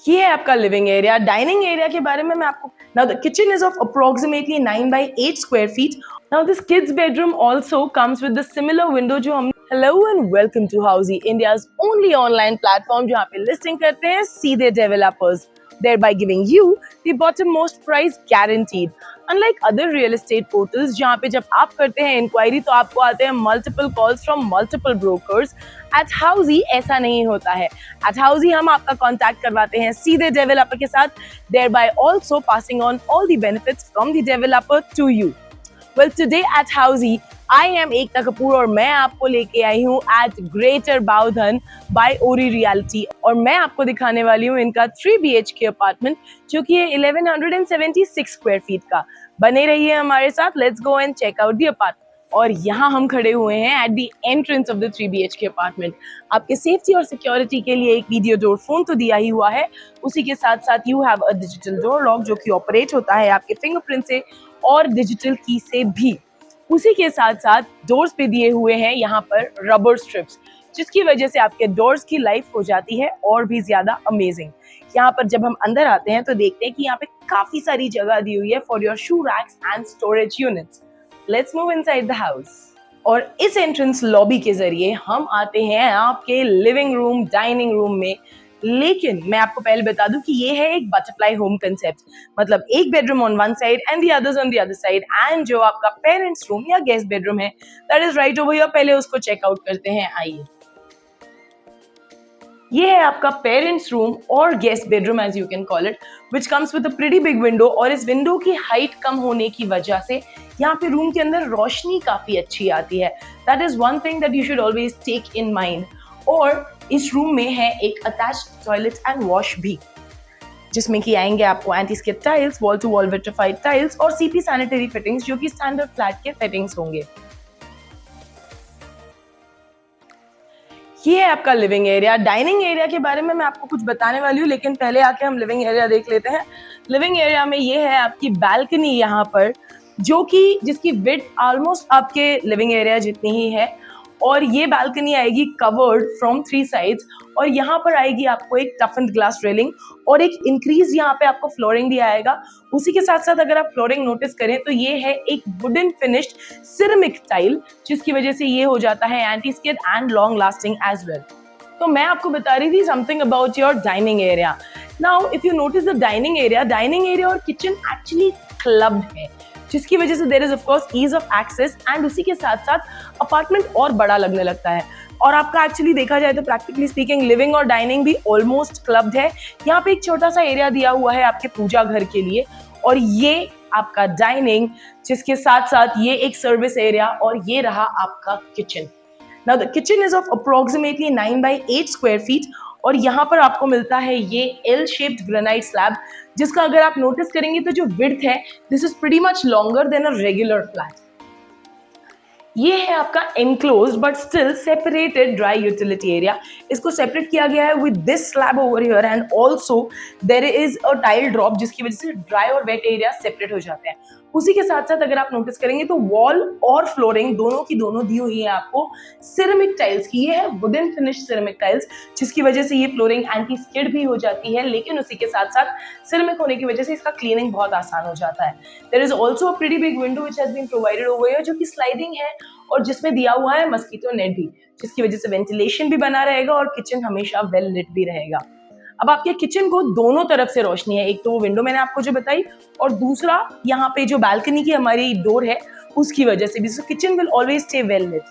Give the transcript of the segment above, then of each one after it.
ये है आपका लिविंग एरिया। डाइनिंग एरिया के बारे में मैं आपको now the kitchen is of approximately 9 by 8 square feet. Now this kids bedroom also comes with the similar window जो हम hello and welcome to Housiey, India's only online platform जहाँ पे listing करते हैं सीधे developers, thereby giving you the bottom-most price guaranteed. Unlike other real estate portals, जहाँ पे जब आप करते हैं इंक्वायरी तो आपको आते हैं multiple calls from multiple brokers, at Housey ऐसा नहीं होता है। At Housey हम आपका कांटेक्ट करवाते हैं सीधे डेवलपर के साथ, thereby also passing on all the benefits from the developer to you. Well, today at Housey, I am Ekta Kapoor और मैं आपको लेके आई हूँ at Greater Baudhan by Ori Realty और मैं आपको दिखाने वाली हूँ इनका 3 BHK अपार्टमेंट जो कि है 1176 स्क्वायर फीट का। बने रहिए हमारे साथ, let's go and check out the apartment. और यहाँ हम खड़े हुए हैं at the entrance of the 3 BHK apartment. आपके सेफ्टी और सिक्योरिटी के लिए एक वीडियो डोर फोन तो दिया ही हुआ है, उसी के साथ साथ you have a digital door lock जो कि ऑपरेट होता है आपके फिंगरप्रिंट से और डिजिटल की से भी। उसी के साथ साथ डोर्स पे दिए हुए हैं यहाँ पर रबर स्ट्रिप्स, जिसकी वजह से आपके डोर्स की लाइफ हो जाती है और भी ज्यादा अमेजिंग। यहाँ पर जब हम अंदर आते हैं तो देखते हैं कि यहाँ पे काफी सारी जगह दी हुई है for your shoe racks and storage units. Let's move inside the house. और इस एंट्रेंस लॉबी के जरिए हम आते हैं आपके लिविंग रूम डाइनिंग रूम में। लेकिन मैं आपको पहले बता दूं कि ये है एक बटरफ्लाई होम कंसेप्ट, मतलब एक bedroom on one side and the others on the other side, and जो आपका पेरेंट्स रूम या गेस्ट बेडरूम है that is right over here. पहले उसको चेकआउट करते हैं, आइए। ये है आपका पेरेंट्स रूम और guest bedroom as you can call it, which comes with a pretty big window. और इस विंडो की हाइट कम होने की वजह से यहाँ पे रूम के अंदर रोशनी काफी अच्छी आती है। That is one thing that you should always take in mind. और इस रूम में है एक अटैच्ड टॉयलेट एंड वॉश भी, जिसमें कि आएंगे आपको anti skid tiles, wall to wall vitrified tiles और सीपी सैनिटरी फिटिंग्स जो कि स्टैंडर्ड फ्लैट के फिटिंग्स होंगे। ये है आपका लिविंग एरिया। डाइनिंग एरिया के बारे में मैं आपको कुछ बताने वाली हूँ, लेकिन पहले आके हम लिविंग एरिया देख लेते हैं। लिविंग एरिया में ये है आपकी बैल्कनी यहाँ पर, जो कि जिसकी विड्थ ऑलमोस्ट आपके लिविंग एरिया जितनी ही है। और ये बैल्कनी आएगी कवर्ड फ्रॉम 3 साइड्स और यहाँ पर आएगी आपको एक टफन्ड ग्लास रेलिंग और एक इंक्रीज यहाँ पे आपको फ्लोरिंग भी आएगा। उसी के साथ साथ अगर आप फ्लोरिंग नोटिस करें तो ये है एक वुडन फिनिश्ड सिरेमिक टाइल, जिसकी वजह से ये हो जाता है anti skid and long lasting as well. तो मैं आपको बता रही थी something about your dining area. Now if you notice the dining area और किचन एक्चुअली क्लब्ड है, जिसकी वजह से there is of course ease of access and उसी के साथ साथ अपार्टमेंट और बड़ा लगने लगता है। और आपका एक्चुअली देखा जाए तो प्रैक्टिकली स्पीकिंग लिविंग और डाइनिंग भी ऑलमोस्ट क्लब्ड है। यहाँ पे एक छोटा सा एरिया दिया हुआ है आपके पूजा घर के लिए, और ये आपका डाइनिंग, जिसके साथ साथ ये एक सर्विस एरिया और ये रहा आपका kitchen. Now the kitchen is of approximately 9 by 8 square feet और यहाँ पर आपको मिलता है ये एल शेप्ड ग्रेनाइट स्लैब, जिसका अगर आप नोटिस करेंगे तो जो विड्थ है this is pretty much longer than a regular flat. ये है आपका enclosed but still separated dry utility area. इसको सेपरेट किया गया है with this slab over here and also there is a tile drop, जिसकी वजह से ड्राई और वेट एरिया सेपरेट हो जाते हैं। उसी के साथ साथ अगर आप नोटिस करेंगे तो वॉल और फ्लोरिंग दोनों की दोनों दी हुई है आपको सिरेमिक टाइल्स की। ये है वुडन फिनिश सिरेमिक टाइल्स, जिसकी वजह से ये फ्लोरिंग एंटी स्किड भी हो जाती है, लेकिन उसी के साथ साथ सिरेमिक होने की वजह से इसका क्लीनिंग बहुत आसान हो जाता है। There is also a pretty big window which has been provided over here, जो कि स्लाइडिंग है और जिसमें दिया हुआ है मस्कीटो नेट भी, जिसकी वजह से वेंटिलेशन भी बना रहेगा और किचन हमेशा वेल लिट भी रहेगा। अब आपके किचन को दोनों तरफ से रोशनी है, एक तो वो विंडो मैंने आपको जो बताई और दूसरा यहाँ पे जो बैल्कनी की हमारी डोर है उसकी वजह से भी, so kitchen will always stay well lit.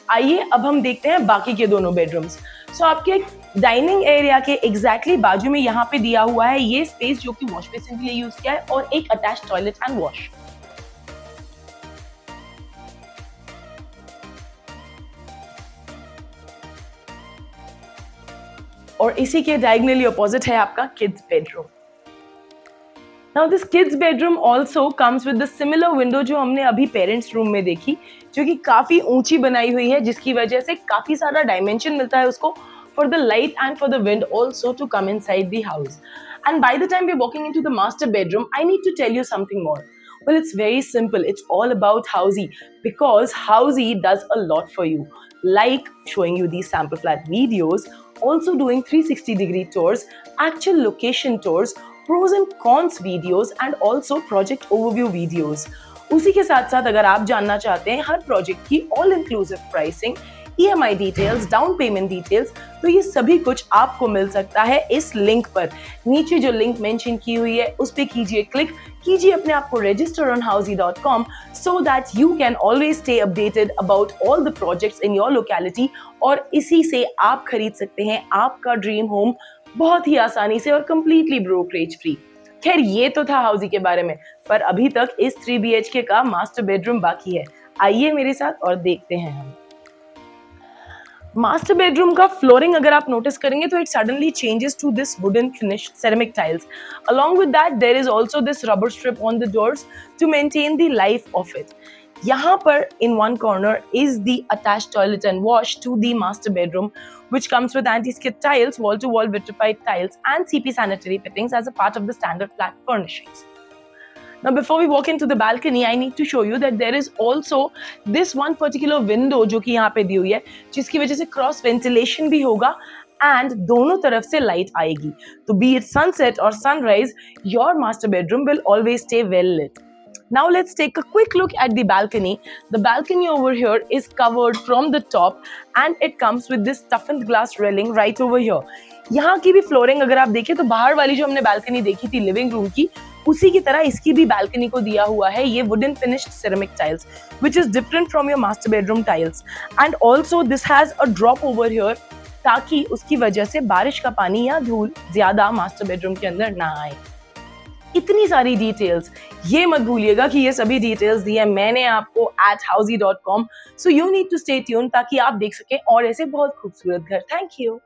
आइए अब हम देखते हैं बाकी के दोनों बेडरूम्स। सो आपके डाइनिंग एरिया के एग्जैक्टली बाजू में यहाँ पे दिया हुआ है ये स्पेस, जो कि वॉश बेसिन के लिए यूज किया है, और एक अटैच टॉयलेट एंड वॉश। और इसी के डायगोनली अपोजिट है आपका kids bedroom. Now this kids bedroom also comes with the similar window जो हमने अभी पेरेंट्स रूम में देखी, जो कि काफी ऊंची बनाई हुई है, जिसकी वजह से काफी सारा डायमेंशन मिलता है उसको for the light and for the wind also to come inside the house. And by the time we are walking into the master bedroom, I need to tell you something more. Well, it's very simple. It's all about Housey, because Housey does a lot for you, like showing you these sample flat videos also doing 360-degree tours, actual location tours, pros and cons videos and also project overview videos. उसी के साथ साथ अगर आप जानना चाहते हैं हर project की all inclusive pricing, EMI details, down payment details, तो ये सभी कुछ आपको मिल सकता है इस लिंक पर। नीचे जो लिंक मेंशन की हुई है उस पे कीजिए क्लिक, कीजिए अपने आप को register on housey.com so that you can always stay updated about all the projects in your locality और इसी से आप खरीद सकते हैं आपका ड्रीम होम बहुत ही आसानी से और कंप्लीटली ब्रोकरेज फ्री। खैर ये तो था हाउसी के बारे में, पर अभी तक इस 3 BHK का मास्टर बेडरूम बाकी है। आइए मेरे साथ और देखते हैं हम। मास्टर बेडरूम का फ्लोरिंग अगर आप नोटिस करेंगे तो it suddenly changes to this wooden finished ceramic tiles. Along with that, there is also this rubber strip on the doors to maintain the life of it. यहाँ पर in one corner is the attached toilet and wash to the master bedroom, which comes with anti-skid tiles, wall-to-wall vitrified tiles, and CP sanitary fittings as a part of the standard flat furnishings. Now, before we walk into the balcony, I need to show you that there is also this one particular window जो कि यहाँ पे दी हुई है, जिसकी वजह से cross ventilation भी होगा and दोनों तरफ से लाइट आएगी। तो be it sunset or sunrise, your master bedroom will always stay well lit. Now let's take a quick look at the balcony. The balcony over here is covered from the top and it comes with this toughened glass railing right over here. यहाँ की भी flooring अगर आप देखें तो बाहर वाली जो हमने बालकनी देखी थी लिविंग रूम की, उसी की तरह इसकी भी बालकनी को दिया हुआ है ये wooden finished ceramic tiles, which is different from your master bedroom tiles. And also this has a drop over here ताकि उसकी वजह से बारिश का पानी या धूल ज्यादा मास्टर बेडरूम के अंदर ना आए। इतनी सारी डिटेल्स, ये मत भूलिएगा कि ये सभी डिटेल्स दी है मैंने आपको at housey.com, so you need to stay tuned ताकि आप देख सकें और ऐसे बहुत खूबसूरत घर। Thank you.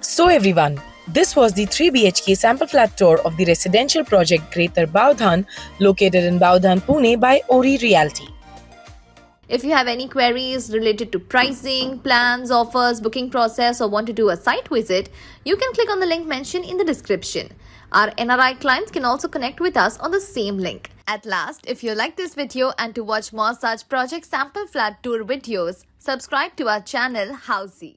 So everyone, this was the 3 BHK sample flat tour of the residential project Greater Baudhan, located in Baudhan, Pune by Ori Realty. If you have any queries related to pricing, plans, offers, booking process, or want to do a site visit, you can click on the link mentioned in the description. Our NRI clients can also connect with us on the same link. At last, if you like this video and to watch more such project sample flat tour videos, subscribe to our channel Housey.